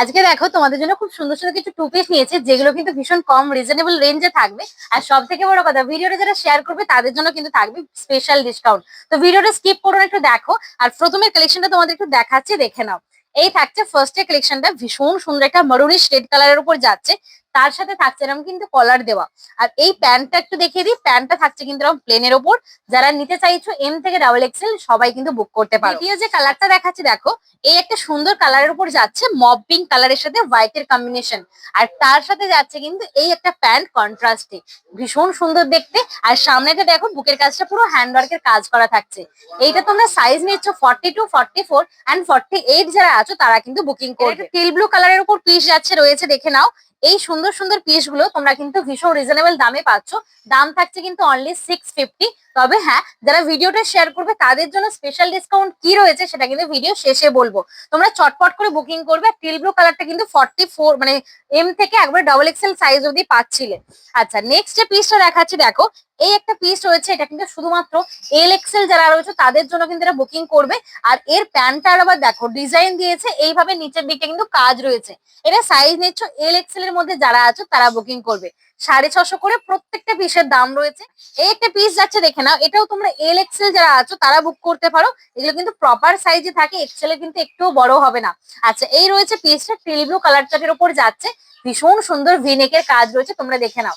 আজকে দেখো তোমাদের জন্য খুব সুন্দর সুন্দর কিছু টু পিস নিয়েছে, যেগুলো কিন্তু ভীষণ কম রিজনেবল রেঞ্জে থাকবে। আর সব থেকে বড় কথা, ভিডিওটা যারা শেয়ার করবে তাদের জন্য কিন্তু থাকবে স্পেশাল ডিসকাউন্ট। তো ভিডিওটা স্কিপ করো না, একটু দেখো। আর প্রথমে কালেকশনটা তোমাদের একটু দেখাচ্ছি, দেখে নাও। এই থাকছে ফার্স্টে কালেকশনটা, ভীষণ সুন্দর একটা মারুনিশ রেড কালারের উপর যাচ্ছে। তার সাথে থাকছে এরকম কিন্তু কলার দেওয়া। আর এই প্যান্টটা একটু দেখিয়ে দিই, প্যান্টটা থাকছে কিন্তু এরকম প্লেনের ওপর। যারা নিতে চাইছো এম থেকে ডাবল এক্সেল সবাই কিন্তু বুক করতে পারো। দ্বিতীয় যে কালারটা দেখাচ্ছি দেখো, এই একটা সুন্দর কালারের উপর যাচ্ছে, মব পিঙ্ক কালারের সাথে হোয়াইটের কম্বিনেশন। আর তার সাথে যাচ্ছে কিন্তু এই একটা প্যান্ট কন্ট্রাস্টে, ভীষণ সুন্দর দেখতে। আর সামনেটা দেখো, বুকের কাজটা পুরো হ্যান্ডওয়ার্কের কাজ করা থাকছে। এইটা তোমরা সাইজ নিচ্ছ 42, 44 এন্ড 48, যারা আছো তারা কিন্তু বুকিং করবে। টিল ব্লু কালারের উপর পিস যাচ্ছে রয়েছে, দেখে নাও। এই সুন্দর সুন্দর পিস গুলো তোমরা কিন্তু ভীষণ রিজনেবল দামে পাচ্ছ। দাম থাকছে কিন্তু অনলি 650। তবে হ্যাঁ, যারা ভিডিওটা শেয়ার করবে তাদের জন্য স্পেশাল ডিসকাউন্ট কি রয়েছে সেটা কিন্তু ভিডিও শেষে বলবো। তোমরা চটপট করে বুকিং করবে। টিল ব্লু কালারটা কিন্তু 44, মানে এম থেকে একবার ডাবল এক্সেল সাইজ অব্দি পাচ্ছিলে। আচ্ছা, নেক্সট যে পিসটা দেখাচ্ছি দেখো, এই একটা পিস রয়েছে, এটা কিন্তু শুধুমাত্র এল এক্সেল যারা রয়েছে তাদের জন্য কিন্তু এটা বুকিং করবে। আর এর প্যান্টটার আবার দেখো ডিজাইন দিয়েছে এইভাবে, নিচের দিকে কিন্তু কাজ রয়েছে। এটা সাইজ নিচ্ছ এল এক্সেল এর মধ্যে যারা আছো তারা বুকিং করবে। 650 করে প্রত্যেকটা পিসের দাম রয়েছে। এই একটা পিস যাচ্ছে, দেখে নাও। এটাও তোমরা এল এক্সেল যারা আছো তারা বুক করতে পারো। এগুলো কিন্তু প্রপার সাইজে থাকে, এক্সেল এ কিন্তু একটুও বড় হবে না। আচ্ছা, এই রয়েছে পিসটা, টিল ব্লু কালার চার্টের উপর যাচ্ছে, ভীষণ সুন্দর ভিনেকের কাজ রয়েছে, তোমরা দেখে নাও।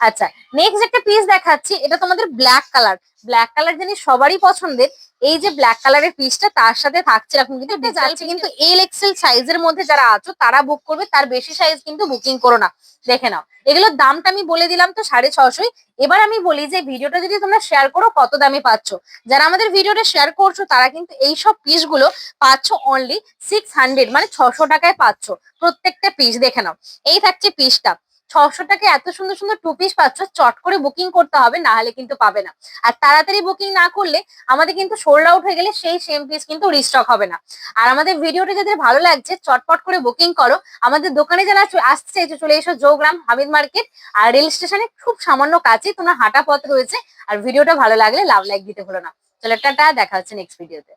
আচ্ছা, নেক্সট একটা পিস দেখাচ্ছি, এটা তোমাদের ব্ল্যাক কালার। ব্ল্যাক কালার জানি সবারই পছন্দের। এই যে ব্ল্যাক কালারের পিসটা, তার সাথে থাকছে এরকম কিন্তু যাচ্ছে কিন্তু এল এক্সেল সাইজের মধ্যে যারা আছো তারা বুক করবে, তার বেশি সাইজ কিন্তু বুকিং করো না। দেখে নাও, এগুলোর দামটা আমি বলে দিলাম তো 650। এবার আমি বলি যে ভিডিওটা যদি তোমরা শেয়ার করো কত দামে পাচ্ছ। যারা আমাদের ভিডিওটা শেয়ার করছো তারা কিন্তু এইসব পিস গুলো পাচ্ছ অনলি 600, মানে 600 টাকায় পাচ্ছ প্রত্যেকটা পিস। দেখে নাও, এই থাকছে পিসটা 600 টাকা। এত সুন্দর সুন্দর টু পিস পাচ্ছ, চট করে বুকিং করতে হবে, না হলে কিন্তু পাবে না। আর তাড়াতাড়ি বুকিং না করলে আমাদের কিন্তু সোল্ড আউট হয়ে গেলে সেই সেম পিস কিন্তু রিস্টক হবে না। আর আমাদের ভিডিওটা যাদের ভালো লাগছে চটপট করে বুকিং করো। আমাদের দোকানে যারা আসতে চাইছো চলে এসো জোগ্রাম হামিদ মার্কেট। আর রেল স্টেশনে খুব সামান্য কাছে, তোমার হাঁটা পথ রয়েছে। আর ভিডিওটা ভালো লাগলে লাভ লাইক দিতে ভুলো না। চলো টাটা, দেখা হচ্ছে নেক্সট ভিডিওতে।